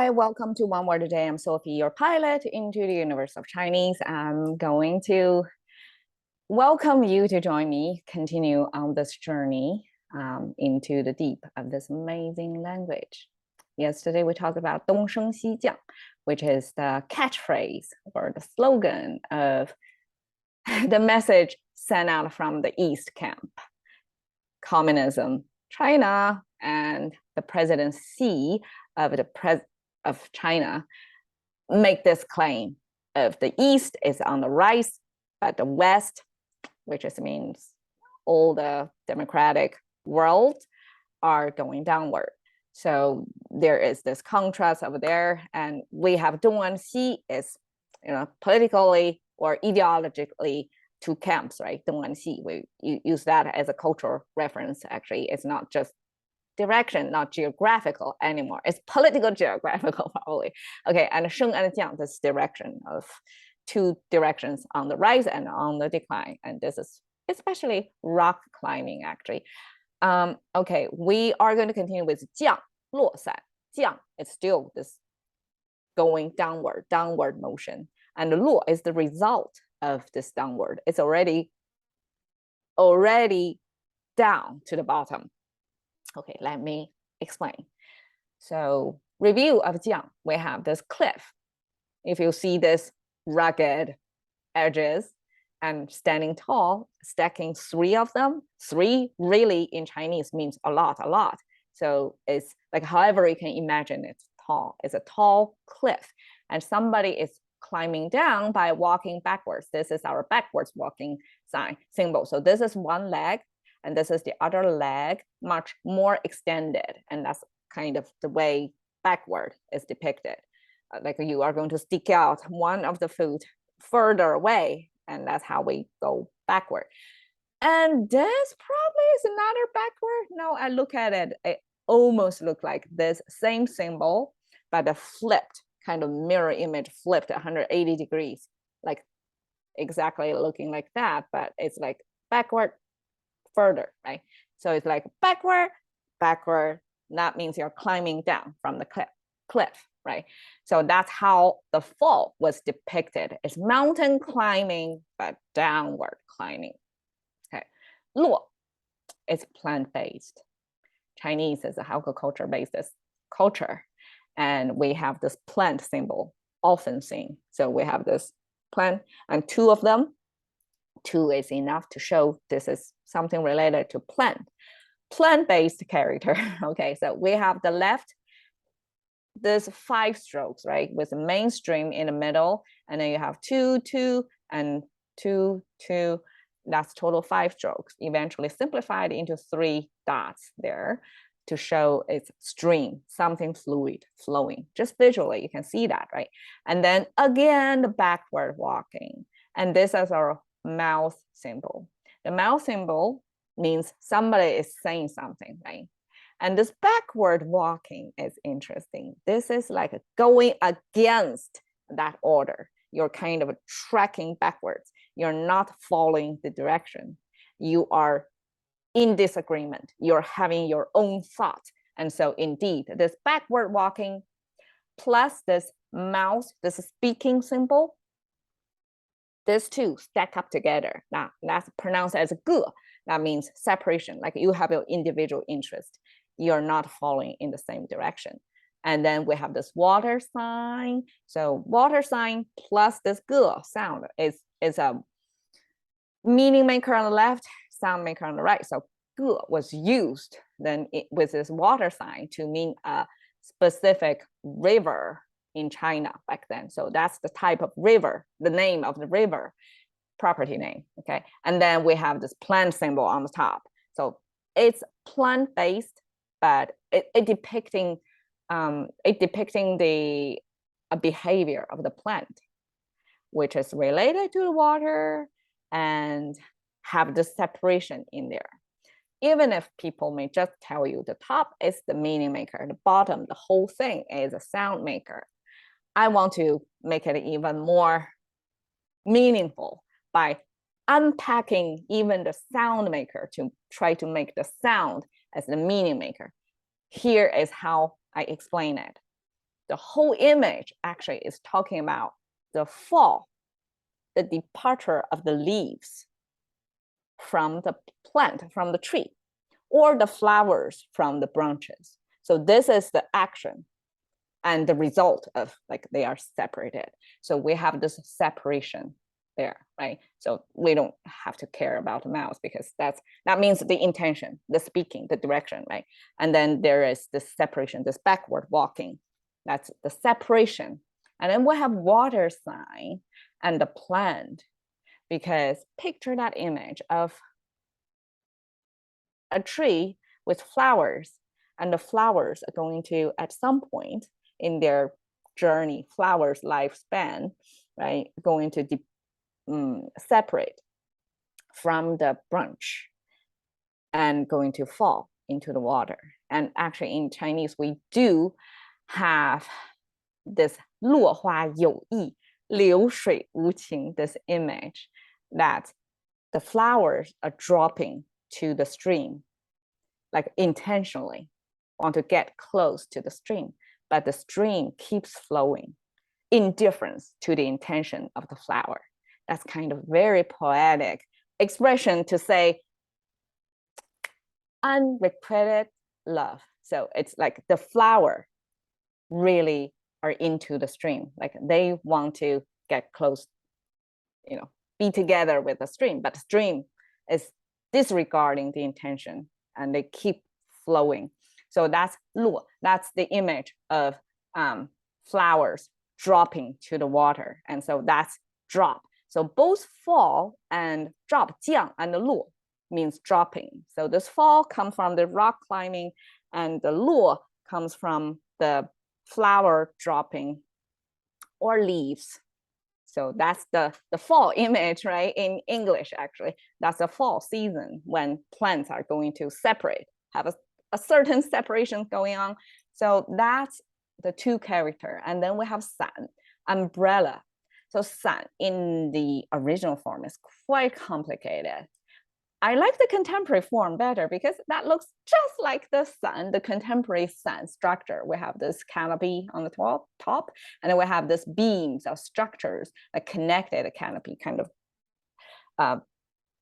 Hi, welcome to One Word a Day. I'm Sophie, your pilot into the universe of Chinese. I'm going to welcome you to join me, continue on this journey into the deep of this amazing language. Yesterday, we talked about 东升西降, which is the catchphrase or the slogan of the message sent out from the East camp. Communism, China, and the presidency of China make this claim of the East is on the rise, but the West, which just means all the democratic world, are going downward. So there is this contrast over there, and we have 东安西 is, politically or ideologically two camps, right? 东安西, we use that as a cultural reference. Actually, it's not just direction, not geographical anymore. It's political geographical probably. Okay, and 升 and 降, this direction of two directions on the rise and on the decline. And this is especially rock climbing actually. Okay, we are going to continue with 降, 落伞, 降, it's still this going downward motion. And 落 is the result of this downward. It's already down to the bottom. Okay, let me explain. So review of 降, we have this cliff. If you see this rugged edges and standing tall, stacking three of them, three really in Chinese means a lot. So it's like however you can imagine it's tall. It's a tall cliff and somebody is climbing down by walking backwards. This is our backwards walking symbol. So this is one leg and this is the other leg, much more extended. And that's kind of the way backward is depicted. Like you are going to stick out one of the foot further away, and that's how we go backward. And this probably is another backward. Now I look at it, it almost looks like this same symbol, but a flipped kind of mirror image, flipped 180 degrees, like exactly looking like that, but it's like backward, further, right? So it's like backward. That means you're climbing down from the cliff, right? So that's how the fall was depicted. It's mountain climbing, but downward climbing. Okay, 落 is plant-based. Chinese is a agriculture-based culture, and we have this plant symbol often seen. So we have this plant, and two of them. Two is enough to show this is something related to plant-based character. Okay, so we have the left, this 5 strokes, right, with the main stream in the middle, and then you have 2, 2, and 2, 2. That's total 5 strokes, eventually simplified into 3 dots there to show it's stream, something fluid flowing. Just visually, you can see that, right? And then again, the backward walking. And this is our mouth symbol. The mouth symbol means somebody is saying something, right? And this backward walking is interesting. This is like going against that order. You're kind of tracking backwards. You're not following the direction. You are in disagreement. You're having your own thought. And so indeed, this backward walking plus this mouth, this speaking symbol, these two stack up together. Now that's pronounced as 个. That means separation, like you have your individual interest. You're not following in the same direction. And then we have this water sign. So water sign plus this 个 sound is a meaning maker on the left, sound maker on the right. So 个 was used then with this water sign to mean a specific river in China back then. So that's the type of river, the name of the river, property name, okay? And then we have this plant symbol on the top. So it's plant-based, but it depicting the behavior of the plant, which is related to the water and have the separation in there. Even if people may just tell you the top is the meaning maker, the bottom, the whole thing is a sound maker. I want to make it even more meaningful by unpacking even the sound maker to try to make the sound as the meaning maker. Here is how I explain it. the whole image actually is talking about the fall, the departure of the leaves from the plant, from the tree, or the flowers from the branches. So this is the action and the result of like they are separated. So we have this separation there, right? So we don't have to care about the mouse because that means the intention, the speaking, the direction, right? And then there is this separation, this backward walking. That's the separation. And then we have water sign and the plant, because picture that image of a tree with flowers, and the flowers are going to, at some point in their journey, flowers lifespan, right, going to separate from the branch and going to fall into the water. And actually in Chinese, we do have this 落花有意,流水无情, this image that the flowers are dropping to the stream, like intentionally want to get close to the stream, but the stream keeps flowing, indifference to the intention of the flower. That's kind of very poetic expression to say unrequited love. So it's like the flower really are into the stream, like they want to get close, you know, be together with the stream, but the stream is disregarding the intention and they keep flowing. So that's 落, that's the image of flowers dropping to the water. And so that's drop. So both fall and drop, 降 and 落 means dropping. So this fall comes from the rock climbing, and the 落 comes from the flower dropping or leaves. So that's the fall image, right? In English, actually, that's the fall season when plants are going to separate, have a certain separation going on. So that's the two character. And then we have 伞, umbrella. So 伞 in the original form is quite complicated. I like the contemporary form better because that looks just like the sun, the contemporary sun structure. We have this canopy on the top, and then we have this beams of structures that connected the canopy, kind of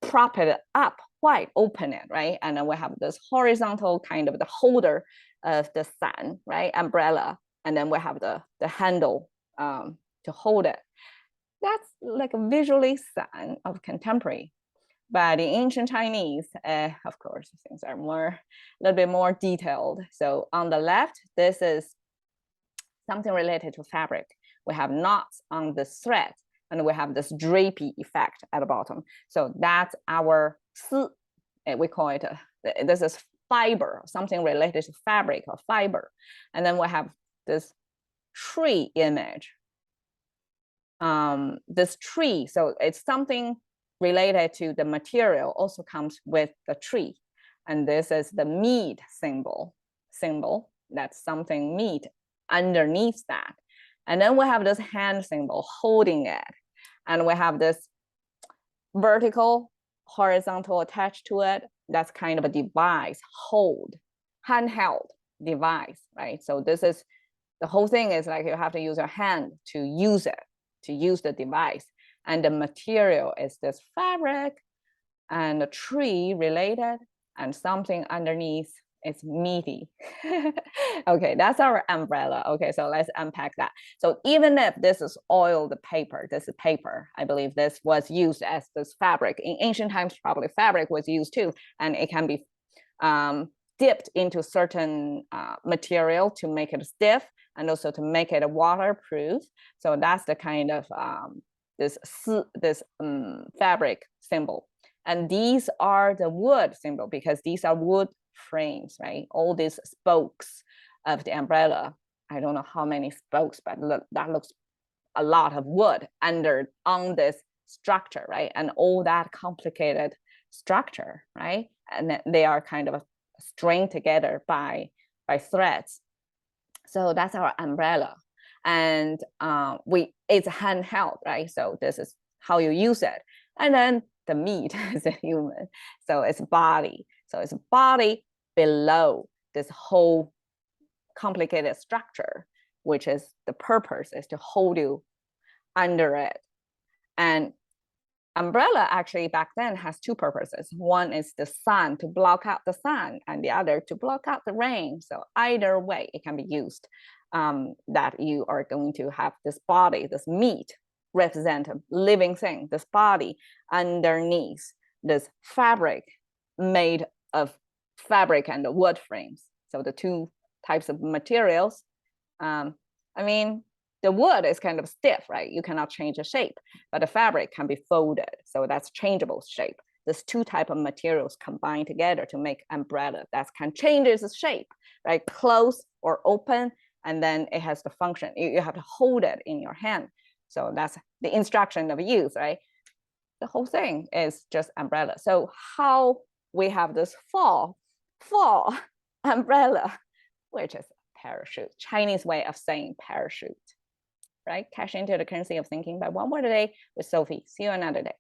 prop it up, wide open it, right? And then we have this horizontal kind of the holder of the sun, right? Umbrella, and then we have the handle to hold it. That's like a visually sun of contemporary. But in ancient Chinese, of course, things are a little bit more detailed. So on the left, this is something related to fabric. We have knots on the thread, and we have this drapey effect at the bottom. So that's our 丝, we call it, this is fiber, something related to fabric or fiber. And then we have this tree image. This tree, so it's something related to the material, also comes with the tree. And this is the meat symbol. That's something meat underneath that. And then we have this hand symbol holding it. And we have this vertical, horizontal attached to it. That's kind of a device, handheld device, right? So this is, the whole thing is like you have to use your hand to use it, to use the device. And the material is this fabric and the tree related, and something underneath is meaty. Okay, that's our umbrella. Okay, so let's unpack that. So even if this is oiled paper, this is paper, I believe this was used as this fabric. In ancient times, probably fabric was used too, and it can be dipped into certain material to make it stiff and also to make it waterproof. So that's the kind of this fabric symbol. And these are the wood symbol because these are wood frames, right? All these spokes of the umbrella. I don't know how many spokes, but look, that looks a lot of wood on this structure, right? And all that complicated structure, right? And they are kind of string together by threads. So that's our umbrella. And it's handheld, right? So this is how you use it. And then the meat is a human. So it's body. So it's body below this whole complicated structure. which is the purpose is to hold you under it. And umbrella actually back then has two purposes. One is the sun, to block out the sun, and the other to block out the rain. So either way it can be used, that you are going to have this body, this meat, represent a living thing, this body underneath this fabric made of fabric and the wood frames. So the two types of materials. I mean, the wood is kind of stiff, right? You cannot change the shape, but the fabric can be folded. So that's changeable shape. There's two types of materials combined together to make umbrella that can change its shape, right? Close or open, and then it has the function. You have to hold it in your hand. So that's the instruction of use, right? The whole thing is just umbrella. So how we have this fall umbrella, which is parachute, Chinese way of saying parachute, right? Cash into the currency of thinking by one word a day with Sophie. See you another day.